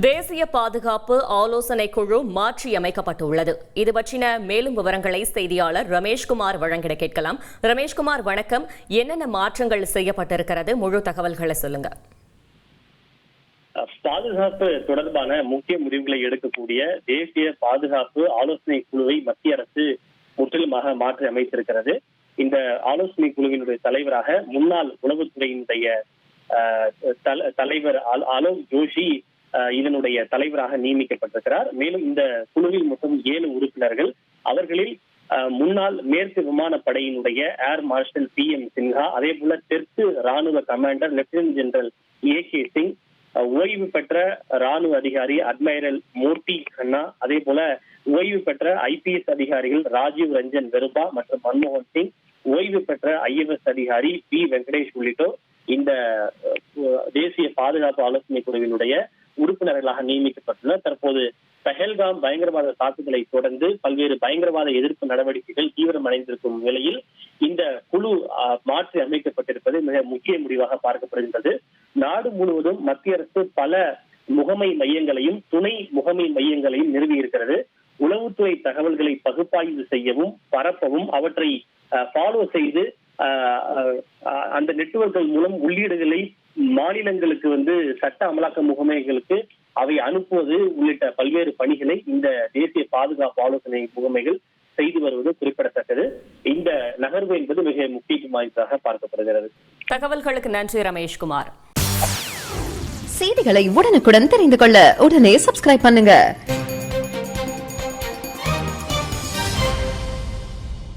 தேசிய பாதுகாப்பு ஆலோசனை குழு மாற்றியமைக்கப்பட்டுள்ளது. இது பற்றின மேலும் விவரங்களை செய்தியாளர் ரமேஷ்குமார் வழங்கிட கேட்கலாம். ரமேஷ்குமார், வணக்கம். என்னென்ன மாற்றங்கள் செய்யப்பட்டிருக்கிறது? முழு தகவல்களை சொல்லுங்க. பாதுகாப்பு தொடர்பான முக்கிய முடிவுகளை எடுக்கக்கூடிய தேசிய பாதுகாப்பு ஆலோசனை குழுவை மத்திய அரசு முற்றிலுமாக மாற்றி அமைத்திருக்கிறது. இந்த ஆலோசனை குழுவினுடைய தலைவராக முன்னாள் உளவுத்துறையினுடைய தலைவர் அலோக் ஜோஷி இதனுடைய தலைவராக நியமிக்கப்பட்டிருக்கிறார். மேலும் இந்த குழுவில் மொத்தம் 7 உறுப்பினர்கள். அவர்களில் முன்னாள் மேற்கு விமானப்படையினுடைய ஏர் மார்ஷல் PM சின்ஹா, அதே போல தெற்கு ராணுவ commander lieutenant general AK Singh, ஓய்வு பெற்ற ராணுவ அதிகாரி அட்மைரல் மூர்த்தி கண்ணா, அதே போல ஓய்வு பெற்ற IPS அதிகாரிகள் ராஜீவ் ரஞ்சன் வெருபா மற்றும் மன்மோகன் சிங், ஓய்வு பெற்ற IFS அதிகாரி B வெங்கடேஷ் உள்ளிட்டோர் இந்த தேசிய பாதுகாப்பு ஆலோசனை குழுவினுடைய உறுப்பினர்களாக நியமிக்கப்பட்டுள்ளனர். தற்போது பஹல்காம் பயங்கரவாத தாக்குதலை தொடர்ந்து பல்வேறு பயங்கரவாத எதிர்ப்பு நடவடிக்கைகள் தீவிரமடைந்திருக்கும் நிலையில் இந்த குழு மாற்றி அமைக்கப்பட்டிருப்பது மிக முக்கிய முடிவாக பார்க்கப்படுகின்றது. நாடு முழுவதும் மத்திய அரசு பல முகமை மையங்களையும் துணை முகமை மையங்களையும் நிறுவி இருக்கிறது. உளவுத்துறை தகவல்களை பகுப்பாய்வு செய்யவும் பரப்பவும் அவற்றை ஃபாலோ செய்து அந்த நெட்வொர்க்குகள் மூலம் உள்ளீடுகளை மாநிலங்களுக்கு சட்ட அமலாக்க முகமைகளுக்கு அவை அனுப்புவது உள்ளிட்ட பல்வேறு பணிகளை இந்த தேசிய பாதுகாப்பு ஆலோசனை முகமைகள் செய்து வருவது குறிப்பிடத்தக்கது. இந்த நகர்வு என்பது மிக முக்கியமானதாக பார்க்கப்படுகிறது. தகவல்களுக்கு நன்றி ரமேஷ்குமார். செய்திகளை உடனுக்குடன் தெரிந்து கொள்ள உடனே சப்ஸ்கிரைப் பண்ணுங்க.